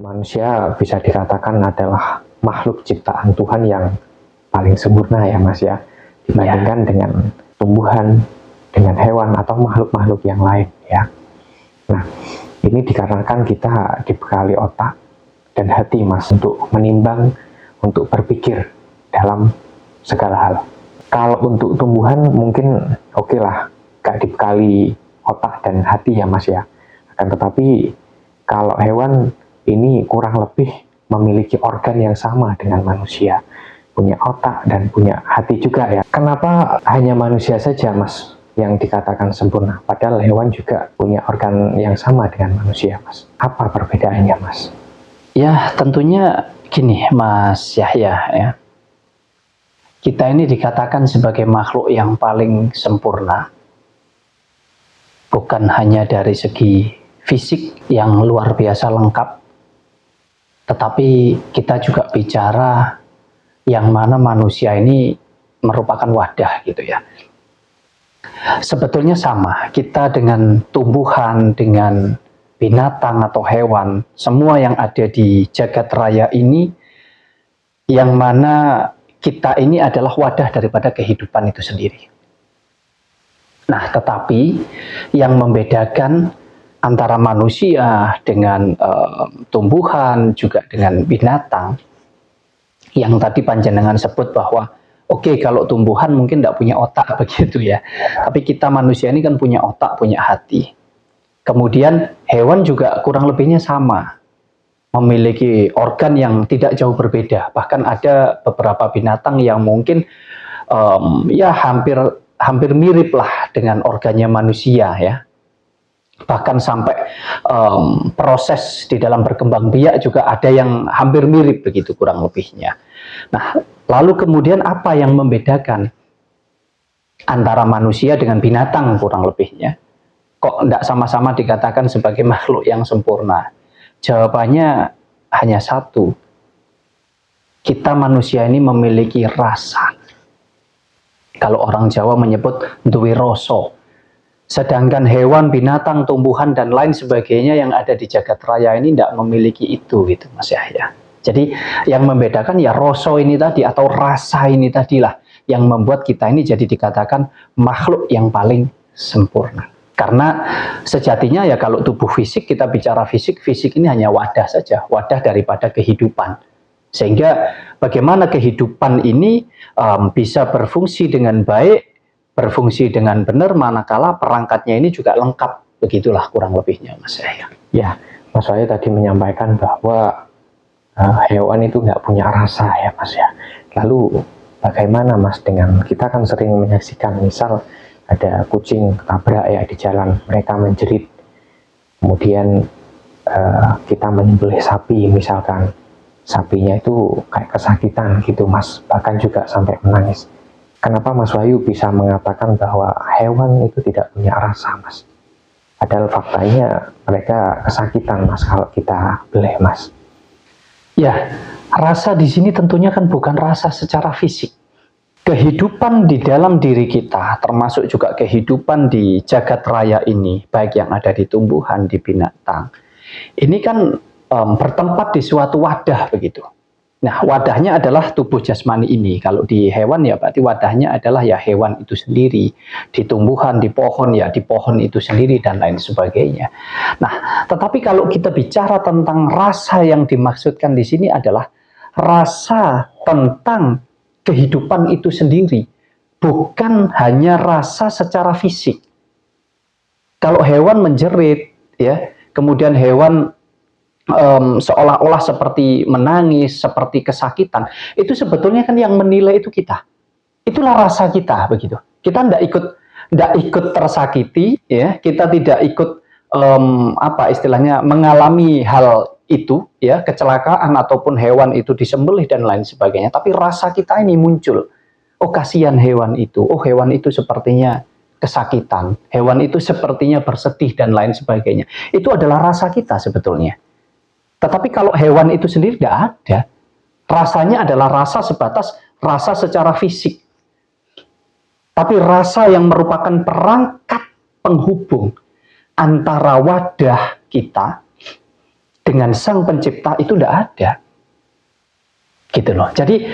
Manusia bisa dikatakan adalah makhluk ciptaan Tuhan yang paling sempurna ya Mas ya, dibandingkan dengan tumbuhan, dengan hewan atau makhluk-makhluk yang lain ya. Nah, ini dikarenakan kita dibekali otak dan hati Mas untuk menimbang, untuk berpikir dalam segala hal. Kalau untuk tumbuhan mungkin oke lah, gak dibekali otak dan hati ya Mas ya. Akan tetapi kalau hewan ini kurang lebih memiliki organ yang sama dengan manusia, punya otak dan punya hati juga ya. Kenapa hanya manusia saja Mas yang dikatakan sempurna, padahal hewan juga punya organ yang sama dengan manusia Mas? Apa perbedaannya Mas? Ya tentunya gini Mas Yahya ya, kita ini dikatakan sebagai makhluk yang paling sempurna, bukan hanya dari segi fisik yang luar biasa lengkap, tetapi kita juga bicara yang mana manusia ini merupakan wadah gitu ya. Sebetulnya sama, kita dengan tumbuhan, dengan binatang atau hewan, semua yang ada di jagat raya ini, yang mana kita ini adalah wadah daripada kehidupan itu sendiri. Nah, tetapi yang membedakan antara manusia dengan tumbuhan, juga dengan binatang, yang tadi panjenengan sebut bahwa oke, kalau tumbuhan mungkin tidak punya otak begitu ya, tapi kita manusia ini kan punya otak, punya hati. Kemudian hewan juga kurang lebihnya sama, memiliki organ yang tidak jauh berbeda. Bahkan ada beberapa binatang yang mungkin ya hampir mirip lah dengan organnya manusia ya. Bahkan sampai proses di dalam berkembang biak juga ada yang hampir mirip begitu kurang lebihnya. Nah, lalu kemudian apa yang membedakan antara manusia dengan binatang kurang lebihnya? Kok tidak sama-sama dikatakan sebagai makhluk yang sempurna? Jawabannya hanya satu. Kita manusia ini memiliki rasa. Kalau orang Jawa menyebut duwe rasa. Sedangkan hewan, binatang, tumbuhan, dan lain sebagainya yang ada di jagat raya ini tidak memiliki itu gitu Mas Yahya. Jadi yang membedakan ya rasa ini tadi atau rasa ini tadilah yang membuat kita ini jadi dikatakan makhluk yang paling sempurna. Karena sejatinya ya kalau tubuh fisik, kita bicara fisik, fisik ini hanya wadah saja, wadah daripada kehidupan. Sehingga bagaimana kehidupan ini bisa berfungsi dengan baik, berfungsi dengan benar, manakala perangkatnya ini juga lengkap. Begitulah kurang lebihnya Mas Yahya. Ya, Mas Wahyu tadi menyampaikan bahwa hewan itu nggak punya rasa ya Mas ya. Lalu bagaimana Mas dengan, kita kan sering menyaksikan misal ada kucing ketabrak ya di jalan, mereka menjerit, kemudian kita menyembelih sapi misalkan, sapinya itu kayak kesakitan gitu Mas, bahkan juga sampai menangis. Kenapa Mas Wahyu bisa mengatakan bahwa hewan itu tidak punya rasa Mas? Padahal faktanya mereka kesakitan Mas kalau kita beleh Mas. Ya, rasa di sini tentunya kan bukan rasa secara fisik. Kehidupan di dalam diri kita, termasuk juga kehidupan di jagat raya ini, baik yang ada di tumbuhan, di binatang, ini kan bertempat di suatu wadah begitu. Nah, wadahnya adalah tubuh jasmani ini. Kalau di hewan ya berarti wadahnya adalah ya hewan itu sendiri. Di tumbuhan, di pohon ya di pohon itu sendiri dan lain sebagainya. Nah, tetapi kalau kita bicara tentang rasa yang dimaksudkan di sini adalah rasa tentang kehidupan itu sendiri, bukan hanya rasa secara fisik. Kalau hewan menjerit, ya, kemudian hewan seolah-olah seperti menangis, seperti kesakitan, itu sebetulnya kan yang menilai itu kita. Itulah rasa kita begitu. Kita tidak ikut tersakiti, ya, kita tidak ikut apa istilahnya mengalami hal itu, ya, kecelakaan ataupun hewan itu disembelih dan lain sebagainya. Tapi rasa kita ini muncul. Oh, kasihan hewan itu. Oh, hewan itu sepertinya kesakitan. Hewan itu sepertinya bersedih dan lain sebagainya. Itu adalah rasa kita sebetulnya. Tetapi kalau hewan itu sendiri tidak ada. Rasanya adalah rasa sebatas rasa secara fisik. Tapi rasa yang merupakan perangkat penghubung antara wadah kita dengan Sang Pencipta itu tidak ada. Gitu loh. Jadi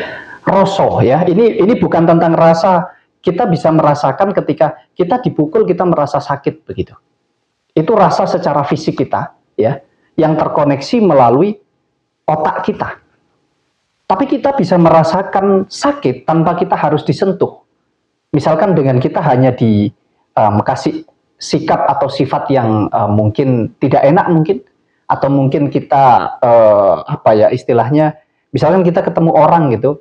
rasa ya, ini bukan tentang rasa. Kita bisa merasakan ketika kita dipukul kita merasa sakit begitu. Itu rasa secara fisik kita ya, yang terkoneksi melalui otak kita. Tapi kita bisa merasakan sakit tanpa kita harus disentuh. Misalkan dengan kita hanya kasih sikap atau sifat yang mungkin tidak enak mungkin, atau mungkin kita istilahnya, misalkan kita ketemu orang gitu,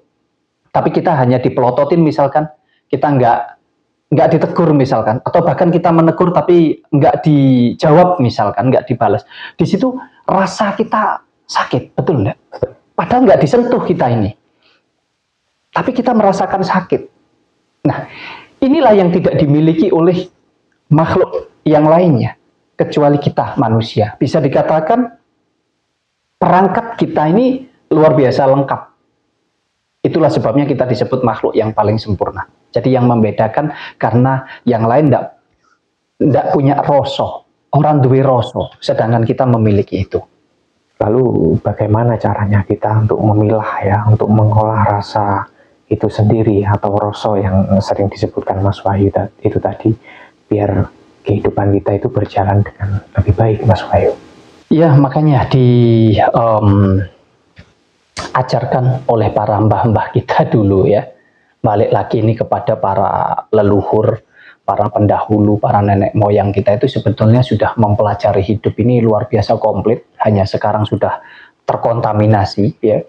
tapi kita hanya dipelototin misalkan, kita nggak ditegur misalkan, atau bahkan kita menegur tapi nggak dijawab misalkan, nggak dibalas. Di situ rasa kita sakit, betul nggak? Padahal nggak disentuh kita ini, tapi kita merasakan sakit. Nah, inilah yang tidak dimiliki oleh makhluk yang lainnya, kecuali kita manusia. Bisa dikatakan perangkat kita ini luar biasa lengkap. Itulah sebabnya kita disebut makhluk yang paling sempurna. Jadi yang membedakan karena yang lain tidak punya rasa. Orang duwe rasa, sedangkan kita memiliki itu. Lalu bagaimana caranya kita untuk memilah ya, untuk mengolah rasa itu sendiri atau rasa yang sering disebutkan Mas Wahyu itu tadi, biar kehidupan kita itu berjalan dengan lebih baik, Mas Wahyu? Ya, makanya ajarkan oleh para mbah-mbah kita dulu ya. Balik lagi ini kepada para leluhur, para pendahulu, para nenek moyang kita itu sebetulnya sudah mempelajari hidup ini luar biasa komplit, hanya sekarang sudah terkontaminasi ya.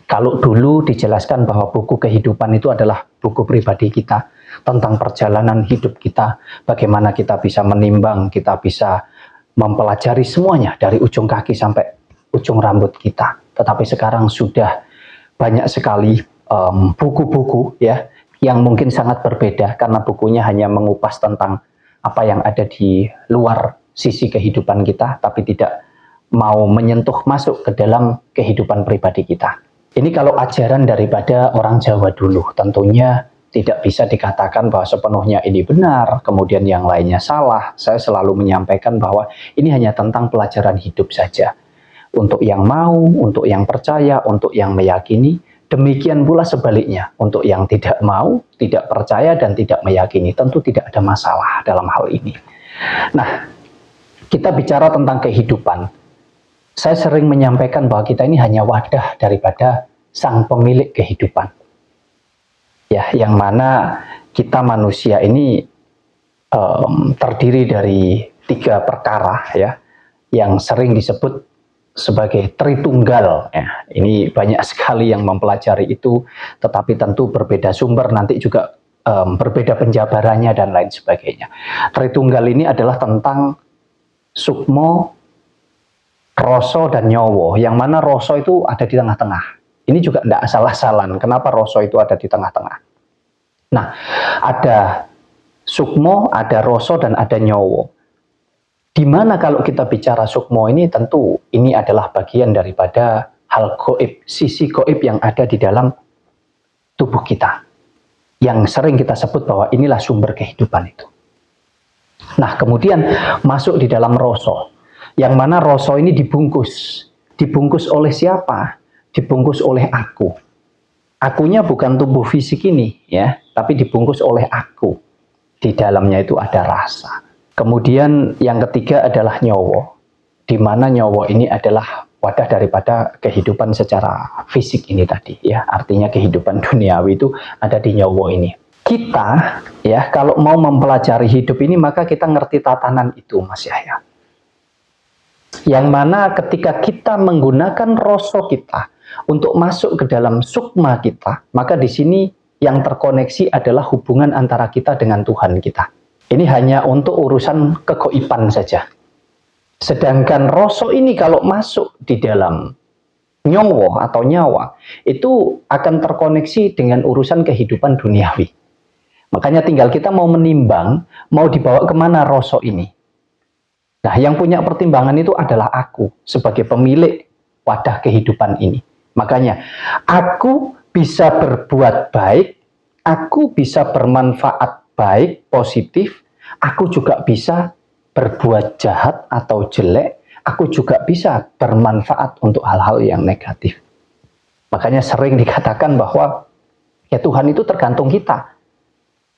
Kalau dulu dijelaskan bahwa buku kehidupan itu adalah buku pribadi kita, tentang perjalanan hidup kita, bagaimana kita bisa menimbang, kita bisa mempelajari semuanya dari ujung kaki sampai ujung rambut kita. Tetapi sekarang sudah banyak sekali buku-buku ya, yang mungkin sangat berbeda karena bukunya hanya mengupas tentang apa yang ada di luar sisi kehidupan kita, tapi tidak mau menyentuh masuk ke dalam kehidupan pribadi kita. Ini kalau ajaran daripada orang Jawa dulu, tentunya tidak bisa dikatakan bahwa sepenuhnya ini benar, kemudian yang lainnya salah. Saya selalu menyampaikan bahwa ini hanya tentang pelajaran hidup saja. Untuk yang mau, untuk yang percaya, untuk yang meyakini. Demikian pula sebaliknya, untuk yang tidak mau, tidak percaya, dan tidak meyakini, tentu tidak ada masalah dalam hal ini. Nah, kita bicara tentang kehidupan. Saya sering menyampaikan bahwa kita ini hanya wadah daripada Sang Pemilik kehidupan. Ya, yang mana kita manusia ini terdiri dari 3 perkara ya, yang sering disebut sebagai Tritunggal ya. Ini banyak sekali yang mempelajari itu, tetapi tentu berbeda sumber, nanti juga berbeda penjabarannya dan lain sebagainya. Tritunggal ini adalah tentang sukmo, rasa dan nyawa, yang mana rasa itu ada di tengah-tengah. Ini juga tidak asal-asalan, kenapa rasa itu ada di tengah-tengah. Nah, ada sukmo, ada rasa dan ada nyawa. Dimana kalau kita bicara sukmo ini, tentu ini adalah bagian daripada hal gaib, sisi gaib yang ada di dalam tubuh kita, yang sering kita sebut bahwa inilah sumber kehidupan itu. Nah, kemudian masuk di dalam rasa, yang mana rasa ini dibungkus oleh siapa? Dibungkus oleh aku. Akunya bukan tubuh fisik ini ya, tapi dibungkus oleh aku. Di dalamnya itu ada rasa. Kemudian yang ketiga adalah nyawa, di mana nyawa ini adalah wadah daripada kehidupan secara fisik ini tadi ya, artinya kehidupan duniawi itu ada di nyawa ini. Kita ya kalau mau mempelajari hidup ini maka kita ngerti tatanan itu, Mas Yahya. Yang mana ketika kita menggunakan rasa kita untuk masuk ke dalam sukma kita, maka di sini yang terkoneksi adalah hubungan antara kita dengan Tuhan kita. Ini hanya untuk urusan kegoiban saja. Sedangkan rasa ini kalau masuk di dalam nyawa atau nyawa, itu akan terkoneksi dengan urusan kehidupan duniawi. Makanya tinggal kita mau menimbang, mau dibawa kemana rasa ini. Nah, yang punya pertimbangan itu adalah aku sebagai pemilik wadah kehidupan ini. Makanya, aku bisa berbuat baik, aku bisa bermanfaat baik, positif, aku juga bisa berbuat jahat atau jelek, aku juga bisa bermanfaat untuk hal-hal yang negatif. Makanya sering dikatakan bahwa ya Tuhan itu tergantung kita.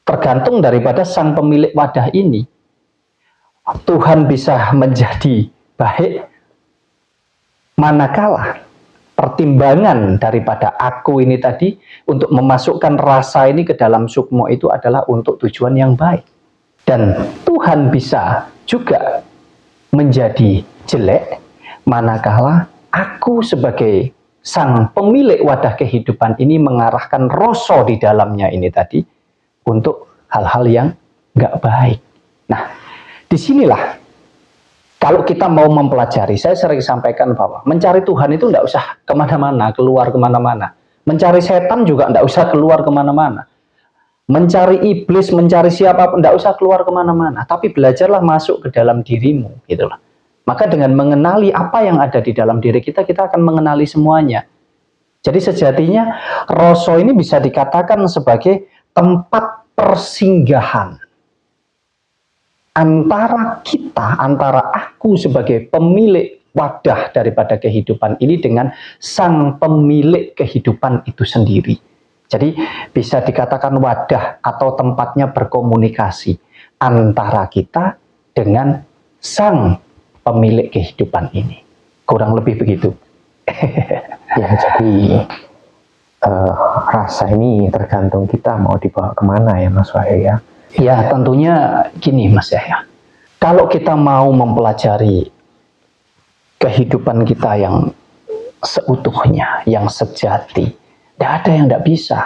Tergantung daripada sang pemilik wadah ini. Tuhan bisa menjadi baik manakala pertimbangan daripada aku ini tadi untuk memasukkan rasa ini ke dalam sukmo itu adalah untuk tujuan yang baik. Dan Tuhan bisa juga menjadi jelek manakala aku sebagai sang pemilik wadah kehidupan ini mengarahkan rasa di dalamnya ini tadi untuk hal-hal yang nggak baik. Nah, disinilah kalau kita mau mempelajari, saya sering sampaikan bahwa mencari Tuhan itu nggak usah kemana-mana, keluar kemana-mana. Mencari setan juga nggak usah keluar kemana-mana. Mencari iblis, mencari siapapun, nggak usah keluar kemana-mana. Tapi belajarlah masuk ke dalam dirimu, gitu loh. Maka dengan mengenali apa yang ada di dalam diri kita, kita akan mengenali semuanya. Jadi sejatinya, rasa ini bisa dikatakan sebagai tempat persinggahan antara kita, antara aku sebagai pemilik wadah daripada kehidupan ini dengan sang pemilik kehidupan itu sendiri. Jadi bisa dikatakan wadah atau tempatnya berkomunikasi antara kita dengan sang pemilik kehidupan ini. Kurang lebih begitu. Ya, jadi rasa ini tergantung kita mau dibawa kemana ya Mas Wahyu ya. Ya, tentunya gini Mas Yahya. Kalau kita mau mempelajari kehidupan kita yang seutuhnya, yang sejati, tidak ada yang tidak bisa.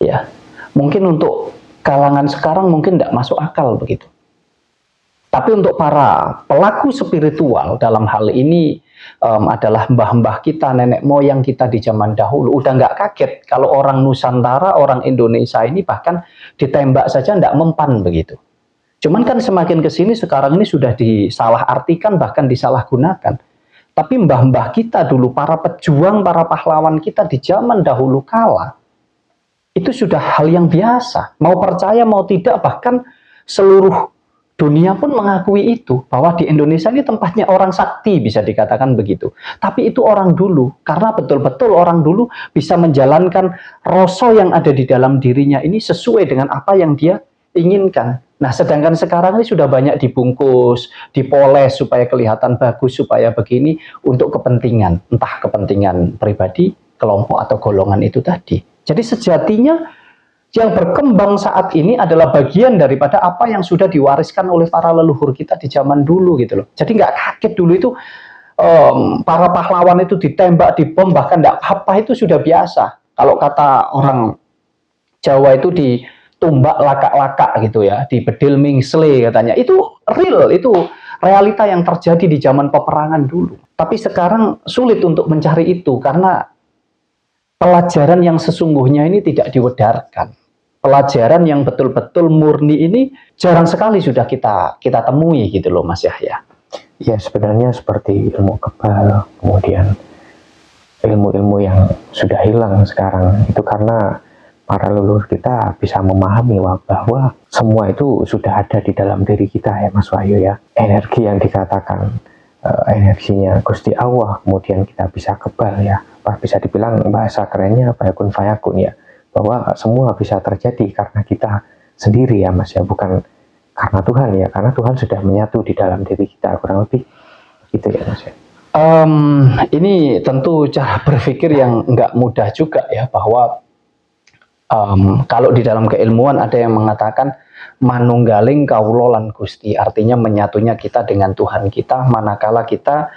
Ya, mungkin untuk kalangan sekarang mungkin tidak masuk akal begitu. Tapi untuk para pelaku spiritual dalam hal ini adalah mbah-mbah kita, nenek moyang kita di zaman dahulu. Udah nggak kaget kalau orang Nusantara, orang Indonesia ini bahkan ditembak saja nggak mempan begitu. Cuman kan semakin ke sini sekarang ini sudah disalahartikan, bahkan disalahgunakan. Tapi mbah-mbah kita dulu, para pejuang, para pahlawan kita di zaman dahulu kala, itu sudah hal yang biasa. Mau percaya, mau tidak, bahkan seluruh dunia pun mengakui itu, bahwa di Indonesia ini tempatnya orang sakti, bisa dikatakan begitu. Tapi itu orang dulu, karena betul-betul orang dulu bisa menjalankan rasa yang ada di dalam dirinya ini sesuai dengan apa yang dia inginkan. Nah, sedangkan sekarang ini sudah banyak dibungkus, dipoles supaya kelihatan bagus, supaya begini, untuk kepentingan, entah kepentingan pribadi, kelompok atau golongan itu tadi. Jadi sejatinya yang berkembang saat ini adalah bagian daripada apa yang sudah diwariskan oleh para leluhur kita di zaman dulu gitu loh. Jadi nggak kaget dulu itu para pahlawan itu ditembak, dibom, bahkan nggak apa itu sudah biasa. Kalau kata orang Jawa itu ditumbak laka-laka gitu ya, dibedil mingsle katanya. Itu real, itu realita yang terjadi di zaman peperangan dulu. Tapi sekarang sulit untuk mencari itu karena pelajaran yang sesungguhnya ini tidak diwedarkan. Pelajaran yang betul-betul murni ini jarang sekali sudah kita temui gitu loh Mas Yahya. Ya, sebenarnya seperti ilmu kebal, kemudian ilmu-ilmu yang sudah hilang sekarang, itu karena para leluhur kita bisa memahami bahwa semua itu sudah ada di dalam diri kita ya Mas Wahyu ya. Energi yang dikatakan energinya Gusti Allah, kemudian kita bisa kebal ya, bisa dibilang bahasa kerennya fayakun fayakun ya, bahwa semua bisa terjadi karena kita sendiri ya Mas ya, bukan karena Tuhan ya, karena Tuhan sudah menyatu di dalam diri kita, kurang lebih gitu ya Mas ya. Ini tentu cara berpikir yang nggak mudah juga ya, bahwa kalau di dalam keilmuan ada yang mengatakan manunggaling kawula lan Gusti, artinya menyatunya kita dengan Tuhan kita manakala kita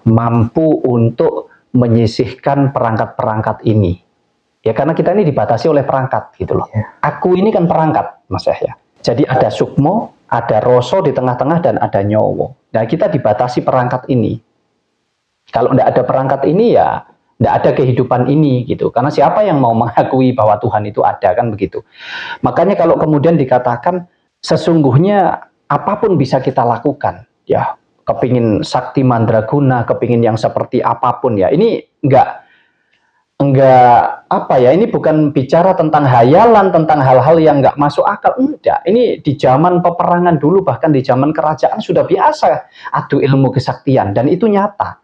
mampu untuk menyisihkan perangkat-perangkat ini. Ya karena kita ini dibatasi oleh perangkat gitu loh. Aku ini kan perangkat Mas Yahya. Jadi ada sukmo, ada rasa di tengah-tengah dan ada nyowo. Nah kita dibatasi perangkat ini. Kalau tidak ada perangkat ini ya tidak ada kehidupan ini gitu. Karena siapa yang mau mengakui bahwa Tuhan itu ada kan begitu. Makanya kalau kemudian dikatakan sesungguhnya apapun bisa kita lakukan. Ya kepingin sakti mandraguna, kepingin yang seperti apapun ya. Ini enggak apa ya, ini bukan bicara tentang hayalan, tentang hal-hal yang nggak masuk akal, enggak. Ini di zaman peperangan dulu, bahkan di zaman kerajaan sudah biasa adu ilmu kesaktian, dan itu nyata.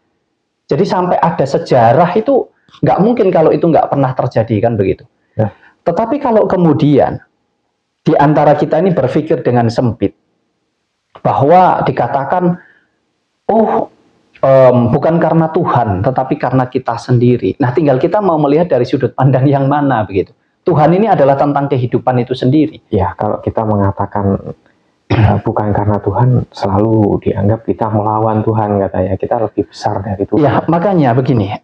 Jadi sampai ada sejarah itu nggak mungkin kalau itu nggak pernah terjadi, kan begitu. Ya. Tetapi kalau kemudian di antara kita ini berpikir dengan sempit, bahwa dikatakan, oh, bukan karena Tuhan, tetapi karena kita sendiri. Nah, tinggal kita mau melihat dari sudut pandang yang mana, begitu. Tuhan ini adalah tentang kehidupan itu sendiri. Ya, kalau kita mengatakan bukan karena Tuhan, selalu dianggap kita melawan Tuhan, katanya. Kita lebih besar dari Tuhan. Ya, makanya begini,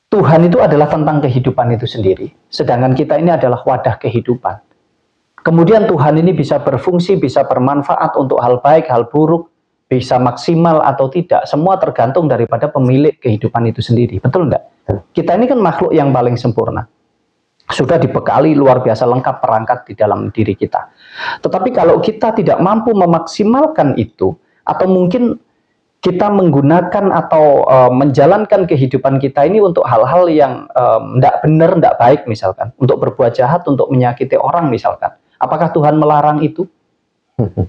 Tuhan itu adalah tentang kehidupan itu sendiri. Sedangkan kita ini adalah wadah kehidupan. Kemudian Tuhan ini bisa berfungsi, bisa bermanfaat untuk hal baik, hal buruk, bisa maksimal atau tidak, semua tergantung daripada pemilik kehidupan itu sendiri. Betul enggak? Kita ini kan makhluk yang paling sempurna. Sudah dibekali luar biasa lengkap perangkat di dalam diri kita. Tetapi kalau kita tidak mampu memaksimalkan itu, atau mungkin kita menggunakan atau menjalankan kehidupan kita ini untuk hal-hal yang tidak benar, tidak baik misalkan, untuk berbuat jahat, untuk menyakiti orang misalkan, apakah Tuhan melarang itu?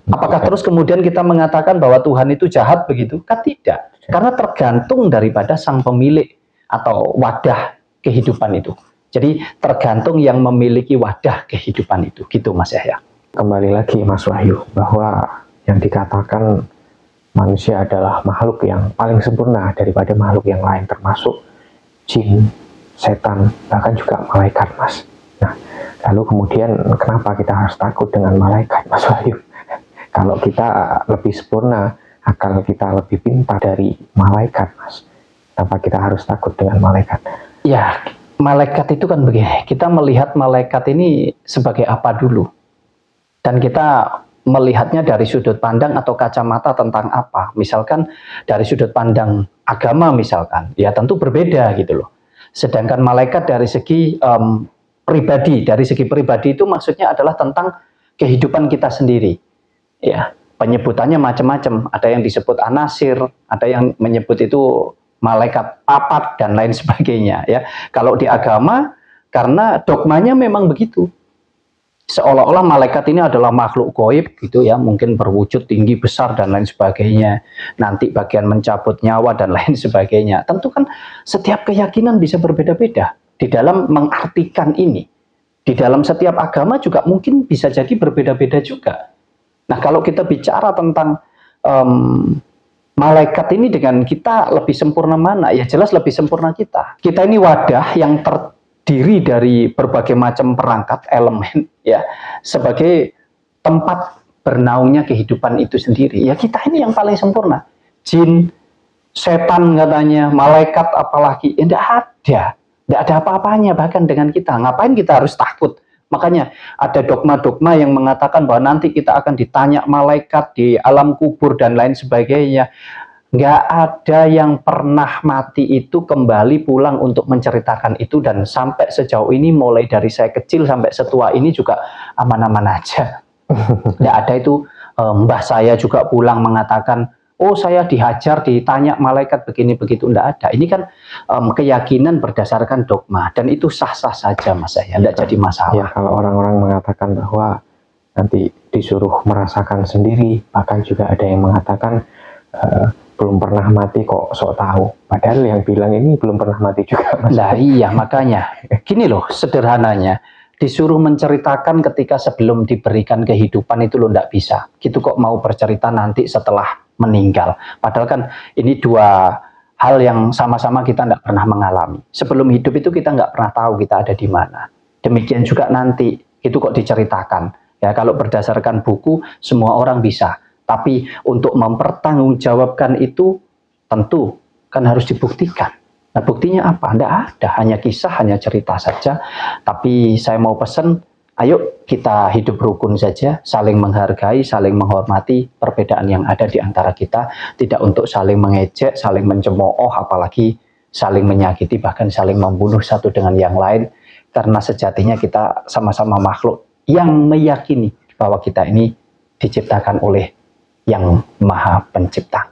Apakah terus kemudian kita mengatakan bahwa Tuhan itu jahat begitu? Kan tidak. Karena tergantung daripada sang pemilik atau wadah kehidupan itu. Jadi tergantung yang memiliki wadah kehidupan itu. Gitu Mas Yahya. Kembali lagi Mas Wahyu, bahwa yang dikatakan manusia adalah makhluk yang paling sempurna daripada makhluk yang lain, termasuk jin, setan, bahkan juga malaikat, Mas. Nah, lalu kemudian kenapa kita harus takut dengan malaikat, Mas Wahyu? Kalau kita lebih sempurna, akal kita lebih pintar dari malaikat, Mas. Kenapa kita harus takut dengan malaikat? Ya, malaikat itu kan begini. Kita melihat malaikat ini sebagai apa dulu? Dan kita melihatnya dari sudut pandang atau kacamata tentang apa? Misalkan dari sudut pandang agama misalkan, ya tentu berbeda gitu loh. Sedangkan malaikat dari segi pribadi, dari segi pribadi itu maksudnya adalah tentang kehidupan kita sendiri. Ya, penyebutannya macam-macam. Ada yang disebut anasir, ada yang menyebut itu malaikat papat dan lain sebagainya. Ya, kalau di agama karena dogmanya memang begitu. Seolah-olah malaikat ini adalah makhluk gaib gitu ya, mungkin berwujud tinggi besar dan lain sebagainya. Nanti bagian mencabut nyawa dan lain sebagainya. Tentu kan setiap keyakinan bisa berbeda-beda di dalam mengartikan ini. Di dalam setiap agama juga mungkin bisa jadi berbeda-beda juga. Nah, kalau kita bicara tentang malaikat ini dengan kita lebih sempurna mana? Ya jelas lebih sempurna kita. Kita ini wadah yang terdiri dari berbagai macam perangkat, elemen, ya, sebagai tempat bernaungnya kehidupan itu sendiri. Ya kita ini yang paling sempurna. Jin, setan katanya, malaikat apalagi, ya tidak ada apa-apanya bahkan dengan kita. Ngapain kita harus takut? Makanya ada dogma-dogma yang mengatakan bahwa nanti kita akan ditanya malaikat di alam kubur dan lain sebagainya. Nggak ada yang pernah mati itu kembali pulang untuk menceritakan itu, dan sampai sejauh ini mulai dari saya kecil sampai setua ini juga aman-aman aja. Nggak ada itu. Mbah saya juga pulang mengatakan, oh saya dihajar, ditanya malaikat begini begitu. Nggak ada. Ini kan keyakinan berdasarkan dogma, dan itu sah-sah saja Mas saya, nggak jadi masalah. Ya, kalau orang-orang mengatakan bahwa nanti disuruh merasakan sendiri, bahkan juga ada yang mengatakan belum pernah mati kok sok tahu. Padahal yang bilang ini belum pernah mati juga, Mas. Lah iya, makanya gini loh sederhananya, disuruh menceritakan ketika sebelum diberikan kehidupan itu lo nggak bisa. Gitu kok mau bercerita nanti setelah meninggal. Padahal kan ini dua hal yang sama-sama kita nggak pernah mengalami. Sebelum hidup itu kita nggak pernah tahu kita ada di mana. Demikian juga nanti, itu kok diceritakan. Ya kalau berdasarkan buku semua orang bisa. Tapi untuk mempertanggungjawabkan itu tentu kan harus dibuktikan. Nah buktinya apa? Nggak ada, hanya kisah, hanya cerita saja. Tapi saya mau pesan, ayo kita hidup rukun saja, saling menghargai, saling menghormati perbedaan yang ada di antara kita. Tidak untuk saling mengejek, saling mencemooh, apalagi saling menyakiti, bahkan saling membunuh satu dengan yang lain. Karena sejatinya kita sama-sama makhluk yang meyakini bahwa kita ini diciptakan oleh Yang Maha Pencipta.